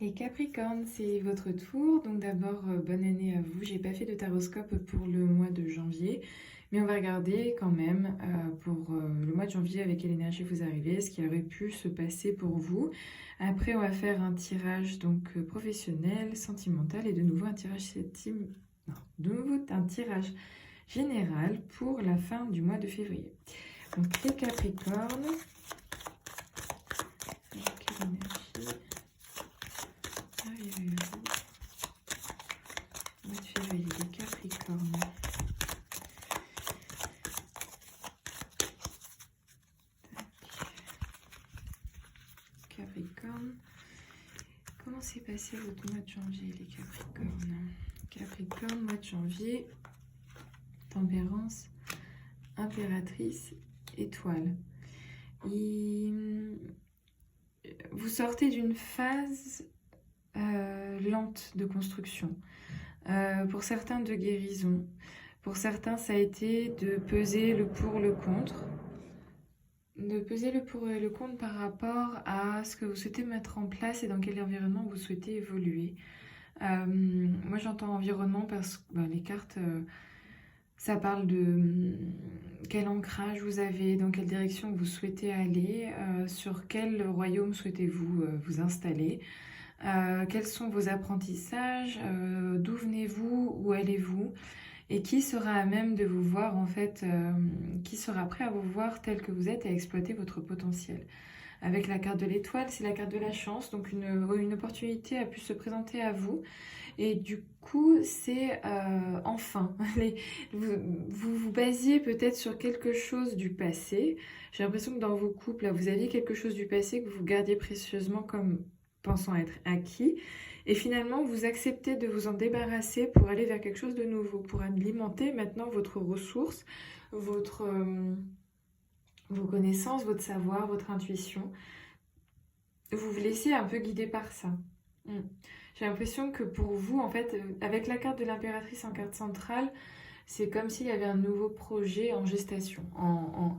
Les Capricornes, c'est votre tour. Donc d'abord, bonne année à vous. J'ai pas fait de taroscope pour le mois de janvier, mais on va regarder quand même pour le mois de janvier avec quelle énergie vous arrivez, ce qui aurait pu se passer pour vous. Après, on va faire un tirage donc professionnel, sentimental et de nouveau un tirage non, de nouveau un tirage général pour la fin du mois de février. Donc les Capricornes, quelle énergie arrivez-vous mois de février, les Capricornes. Capricorne. Comment s'est passé votre mois de janvier, les Capricornes? Capricorne, mois de janvier, tempérance, impératrice, étoile. Vous sortez d'une phase lente de construction. Pour certains, de guérison. Pour certains, ça a été de peser le pour, le contre. De peser le pour et le contre par rapport à ce que vous souhaitez mettre en place et dans quel environnement vous souhaitez évoluer. Moi, j'entends environnement parce que les cartes, ça parle de quel ancrage vous avez, dans quelle direction vous souhaitez aller, sur quel royaume souhaitez-vous vous installer. Quels sont vos apprentissages, d'où venez-vous, où allez-vous, et qui sera à même de vous voir en fait, qui sera prêt à vous voir tel que vous êtes et à exploiter votre potentiel. Avec la carte de l'étoile, c'est la carte de la chance, donc une opportunité a pu se présenter à vous. Et du coup, c'est enfin, vous vous basiez peut-être sur quelque chose du passé. J'ai l'impression que dans vos couples, là, vous aviez quelque chose du passé que vous gardiez précieusement comme pensant être acquis. Et finalement, vous acceptez de vous en débarrasser pour aller vers quelque chose de nouveau, pour alimenter maintenant votre ressource, vos connaissances, votre savoir, votre intuition. Vous vous laissez un peu guider par ça. J'ai l'impression que pour vous, en fait, avec la carte de l'impératrice en carte centrale, c'est comme s'il y avait un nouveau projet en gestation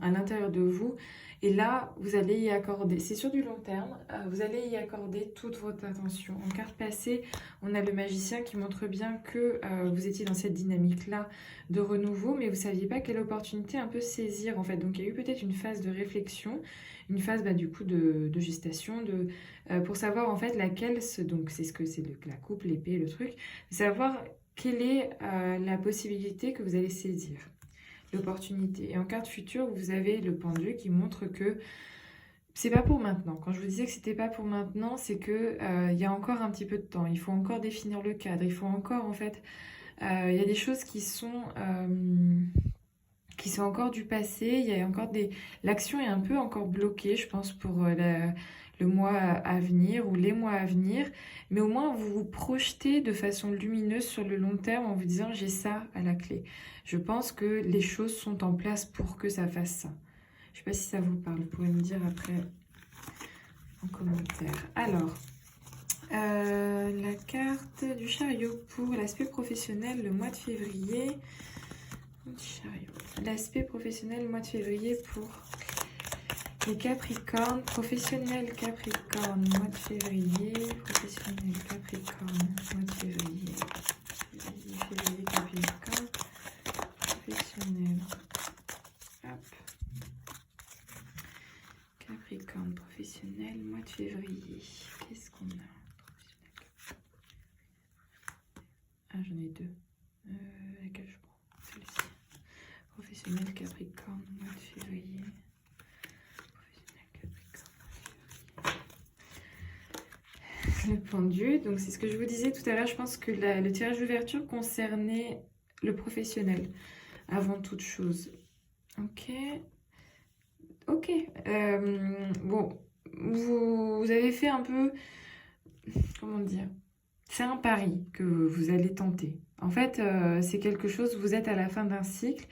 à l'intérieur de vous. Et là, vous allez y accorder, c'est sur du long terme, vous allez y accorder toute votre attention. En carte passée, on a le magicien qui montre bien que vous étiez dans cette dynamique-là de renouveau, mais vous ne saviez pas quelle opportunité un peu saisir en fait. Donc il y a eu peut-être une phase de réflexion, une phase du coup de gestation, pour savoir en fait laquelle, donc c'est ce que c'est la coupe, l'épée, le truc, savoir quelle est la possibilité que vous allez saisir, l'opportunité. Et en carte future, vous avez le pendu qui montre que c'est pas pour maintenant. Quand je vous disais que c'était pas pour maintenant, c'est que il y a encore un petit peu de temps. Il faut encore définir le cadre. Il faut encore, en fait, il y a des choses qui sont encore du passé. Il y a encore l'action est un peu encore bloquée, je pense, pour le mois à venir ou les mois à venir, mais au moins vous vous projetez de façon lumineuse sur le long terme en vous disant j'ai ça à la clé. Je pense que les choses sont en place pour que ça fasse ça. Je sais pas si ça vous parle, vous pourrez me dire après en commentaire. Alors, la carte du chariot pour l'aspect professionnel le mois de février. L'aspect professionnel mois de février pour les Capricornes, professionnel Capricorne, mois de février, professionnel Capricorne, mois de février, février Capricorne, professionnel, hop, Capricorne, professionnel, mois de février, qu'est-ce qu'on a? Ah, j'en ai deux, laquelle je prends? Celle-ci, professionnel Capricorne, mois de février. Le pendu, donc c'est ce que je vous disais tout à l'heure, je pense que le tirage d'ouverture concernait le professionnel avant toute chose. Ok, bon, vous avez fait un peu, comment dire, c'est un pari que vous allez tenter. En fait, c'est quelque chose, vous êtes à la fin d'un cycle,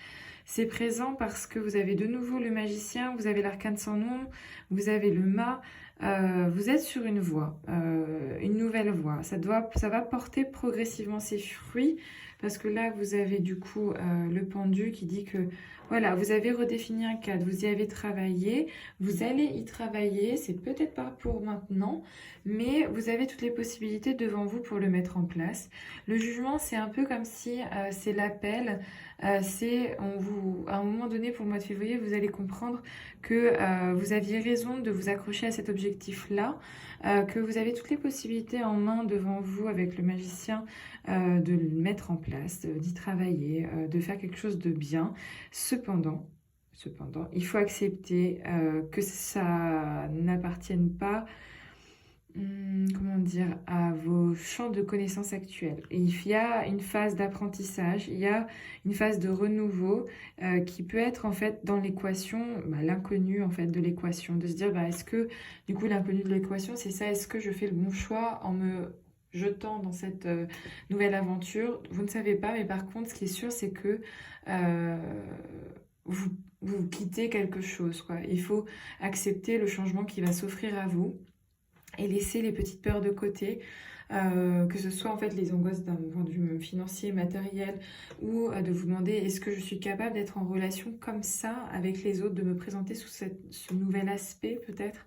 c'est présent parce que vous avez de nouveau le magicien, vous avez l'arcane sans nom, vous avez le mât, vous êtes sur une voie, une nouvelle voie. Ça va porter progressivement ses fruits parce que là, vous avez du coup le pendu qui dit que, voilà, vous avez redéfini un cadre, vous y avez travaillé, vous allez y travailler, c'est peut-être pas pour maintenant, mais vous avez toutes les possibilités devant vous pour le mettre en place. Le jugement, c'est un peu comme si c'est l'appel, à un moment donné pour le mois de février, vous allez comprendre que vous aviez raison de vous accrocher à cet objectif-là, que vous avez toutes les possibilités en main devant vous avec le magicien de le mettre en place, d'y travailler, de faire quelque chose de bien. Cependant, il faut accepter que ça n'appartienne pas, comment dire, à vos champs de connaissances actuels. Et il y a une phase d'apprentissage, il y a une phase de renouveau qui peut être en fait dans l'équation, l'inconnu en fait de l'équation, de se dire est-ce que du coup l'inconnu de l'équation c'est ça, est-ce que je fais le bon choix en me jetant dans cette nouvelle aventure? Vous ne savez pas, mais par contre ce qui est sûr c'est que euh, vous, vous quittez quelque chose, quoi. Il faut accepter le changement qui va s'offrir à vous et laisser les petites peurs de côté, que ce soit en fait les angoisses d'un point de vue même financier, matériel, ou de vous demander est-ce que je suis capable d'être en relation comme ça avec les autres, de me présenter sous ce nouvel aspect peut-être,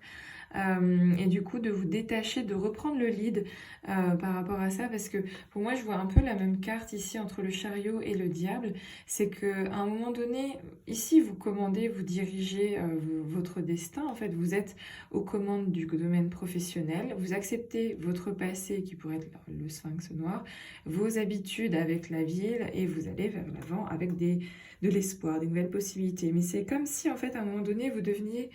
et du coup de vous détacher, de reprendre le lead par rapport à ça, parce que pour moi je vois un peu la même carte ici entre le chariot et le diable. C'est que à un moment donné, ici vous commandez, vous dirigez votre destin, en fait vous êtes aux commandes du domaine professionnel, vous acceptez votre passé qui pourrait être le sphinx noir, vos habitudes avec la ville, et vous allez vers l'avant avec de l'espoir, des nouvelles possibilités. Mais c'est comme si en fait à un moment donné vous deveniez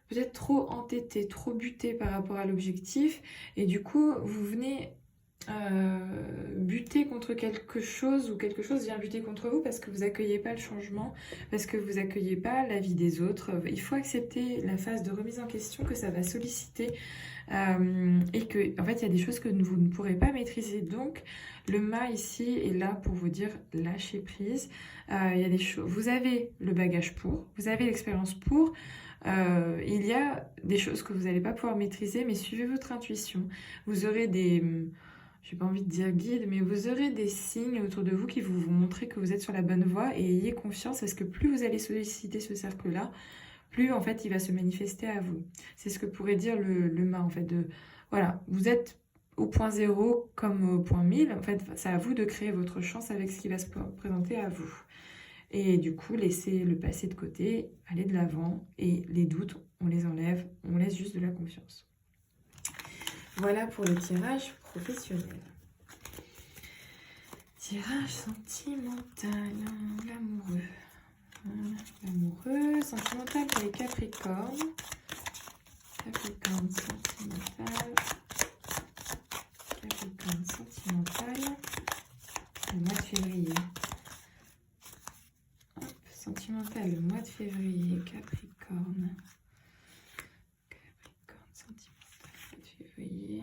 peut-être trop entêté, trop buté par rapport à l'objectif, et du coup vous venez buter contre quelque chose, ou quelque chose vient buter contre vous parce que vous accueillez pas le changement, parce que vous accueillez pas l'avis des autres. Il faut accepter la phase de remise en question que ça va solliciter, et que en fait il y a des choses que vous ne pourrez pas maîtriser. Donc le mât ici est là pour vous dire lâcher prise. Il y a des choses, vous avez le bagage pour, vous avez l'expérience pour. Il y a des choses que vous n'allez pas pouvoir maîtriser, mais suivez votre intuition. Vous aurez des, j'ai pas envie de dire guides, mais vous aurez des signes autour de vous qui vont vous montrer que vous êtes sur la bonne voie, et ayez confiance parce que plus vous allez solliciter ce cercle-là, plus en fait il va se manifester à vous. C'est ce que pourrait dire le mât en fait, voilà, vous êtes au point zéro comme au point 1000, en fait c'est à vous de créer votre chance avec ce qui va se présenter à vous. Et du coup, laissez le passé de côté, aller de l'avant, et les doutes, on les enlève, on laisse juste de la confiance. Voilà pour le tirage professionnel. Tirage sentimental, l'amoureux. L'amoureux, sentimental pour les Capricornes. Capricorne sentimental. Capricorne sentimental. Le mois de février. Sentimental, le mois de février, Capricorne. Capricorne, sentimental, mois de février.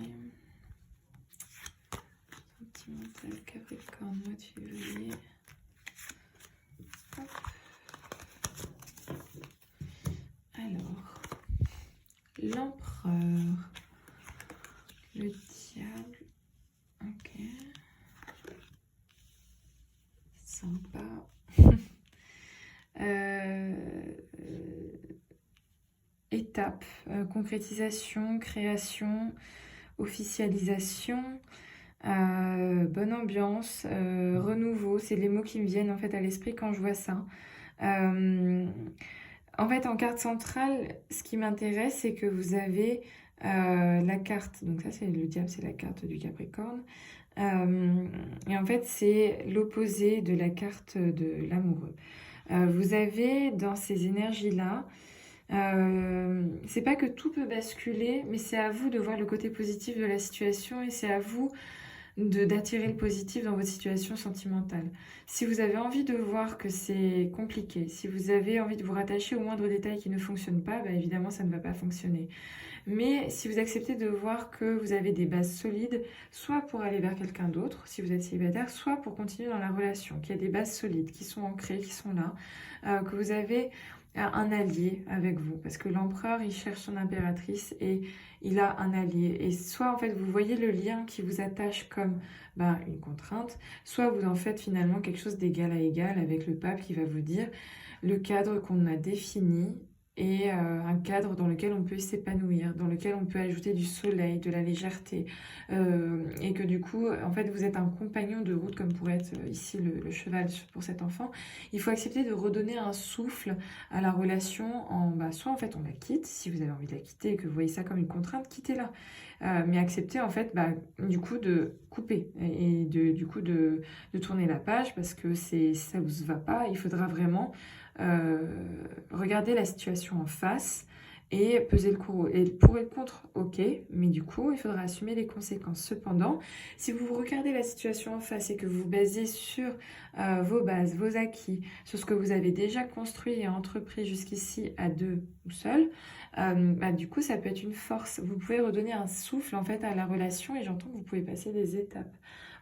Sentimental, Capricorne, mois de février. Hop. Alors, l'empereur, le diable, ok. Sympa. Étape, concrétisation, création, officialisation, bonne ambiance, renouveau, c'est les mots qui me viennent en fait à l'esprit quand je vois ça. En fait, en carte centrale, ce qui m'intéresse, c'est que vous avez la carte, donc ça c'est le diable, c'est la carte du Capricorne, et en fait c'est l'opposé de la carte de l'amoureux. Vous avez dans ces énergies-là, c'est pas que tout peut basculer, mais c'est à vous de voir le côté positif de la situation, et c'est à vous d'attirer le positif dans votre situation sentimentale. Si vous avez envie de voir que c'est compliqué, si vous avez envie de vous rattacher au moindre détail qui ne fonctionne pas, évidemment ça ne va pas fonctionner. Mais si vous acceptez de voir que vous avez des bases solides, soit pour aller vers quelqu'un d'autre, si vous êtes célibataire, soit pour continuer dans la relation, qu'il y a des bases solides qui sont ancrées, qui sont là, que vous avez un allié avec vous, parce que l'empereur, il cherche son impératrice et il a un allié. Et soit, en fait, vous voyez le lien qui vous attache comme une contrainte, soit vous en faites finalement quelque chose d'égal à égal avec le pape qui va vous dire le cadre qu'on a défini est un cadre dans lequel on peut s'épanouir, dans lequel on peut ajouter du soleil, de la légèreté, et que du coup, en fait, vous êtes un compagnon de route, comme pourrait être ici le cheval pour cet enfant. Il faut accepter de redonner un souffle à la relation soit en fait on la quitte, si vous avez envie de la quitter et que vous voyez ça comme une contrainte, quittez-la. Mais acceptez en fait du coup de couper et du coup de tourner la page parce que ça vous va pas. Il faudra vraiment regarder la situation en face et peser le pour et le contre, ok, mais du coup, il faudra assumer les conséquences. Cependant, si vous regardez la situation en face et que vous vous basez sur vos bases, vos acquis, sur ce que vous avez déjà construit et entrepris jusqu'ici à deux ou seul, du coup, ça peut être une force. Vous pouvez redonner un souffle en fait à la relation et j'entends que vous pouvez passer des étapes.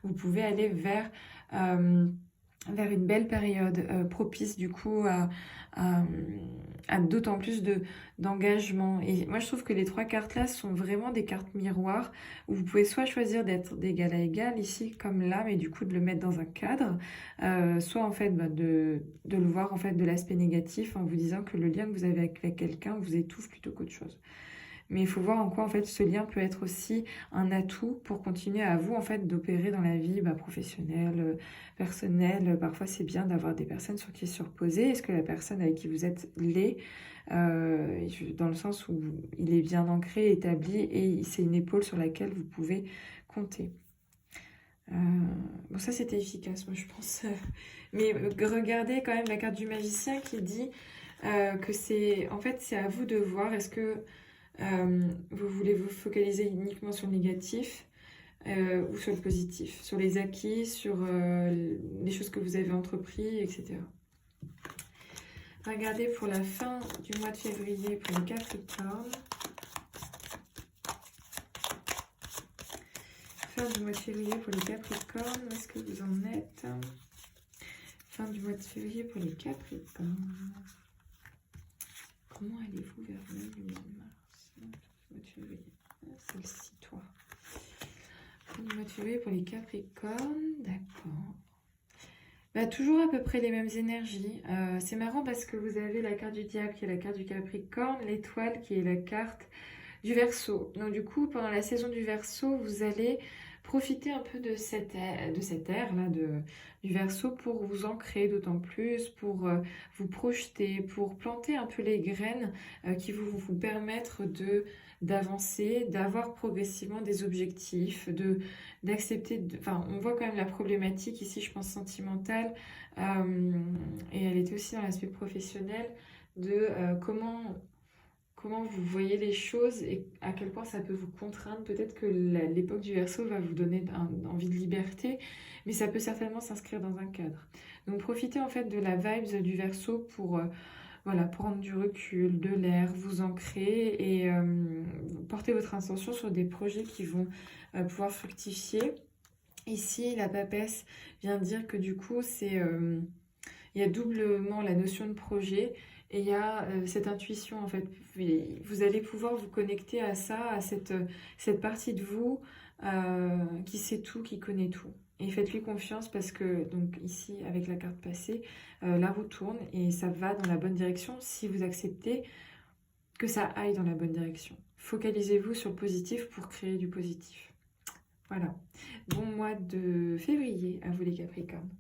Vous pouvez aller vers une belle période propice du coup à d'autant plus d'engagement. Et moi je trouve que les trois cartes là sont vraiment des cartes miroirs où vous pouvez soit choisir d'être d'égal à égal ici comme là, mais du coup de le mettre dans un cadre, soit en fait de le voir en fait de l'aspect négatif en vous disant que le lien que vous avez avec quelqu'un vous étouffe plutôt qu'autre chose. Mais il faut voir en quoi en fait ce lien peut être aussi un atout pour continuer à vous en fait d'opérer dans la vie professionnelle, personnelle. Parfois c'est bien d'avoir des personnes sur qui se reposer. Est-ce que la personne avec qui vous êtes l'est dans le sens où il est bien ancré, établi et c'est une épaule sur laquelle vous pouvez compter. Bon ça c'était efficace moi je pense. Mais regardez quand même la carte du magicien qui dit que c'est à vous de voir est-ce que vous voulez vous focaliser uniquement sur le négatif ou sur le positif, sur les acquis, sur les choses que vous avez entrepris, etc. Regardez pour la fin du mois de février pour les Capricornes. Fin du mois de février pour les Capricornes, où est-ce que vous en êtes? Fin du mois de février pour les Capricornes. Comment allez-vous vers le mois de mars? Celle-ci, toi. Le mois de février pour les Capricornes, d'accord. Toujours à peu près les mêmes énergies. C'est marrant parce que vous avez la carte du diable qui est la carte du Capricorne, l'étoile qui est la carte du Verseau. Donc du coup, pendant la saison du Verseau, vous allez profiter un peu de cette ère-là du Verseau pour vous ancrer d'autant plus, pour vous projeter, pour planter un peu les graines qui vont vous permettre d'avancer, d'avoir progressivement des objectifs, d'accepter, on voit quand même la problématique ici, je pense, sentimentale, et elle était aussi dans l'aspect professionnel, de comment vous voyez les choses et à quel point ça peut vous contraindre. Peut-être que l'époque du Verseau va vous donner envie de liberté, mais ça peut certainement s'inscrire dans un cadre. Donc profitez en fait de la vibes du Verseau pour prendre du recul, de l'air, vous ancrer et porter votre intention sur des projets qui vont pouvoir fructifier. Ici, la papesse vient dire que du coup, il y a doublement la notion de projet et il y a cette intuition en fait. Vous allez pouvoir vous connecter à ça, à cette partie de vous qui sait tout, qui connaît tout. Et faites-lui confiance parce que, donc ici, avec la carte passée, la roue tourne et ça va dans la bonne direction si vous acceptez que ça aille dans la bonne direction. Focalisez-vous sur le positif pour créer du positif. Voilà. Bon mois de février à vous les Capricornes.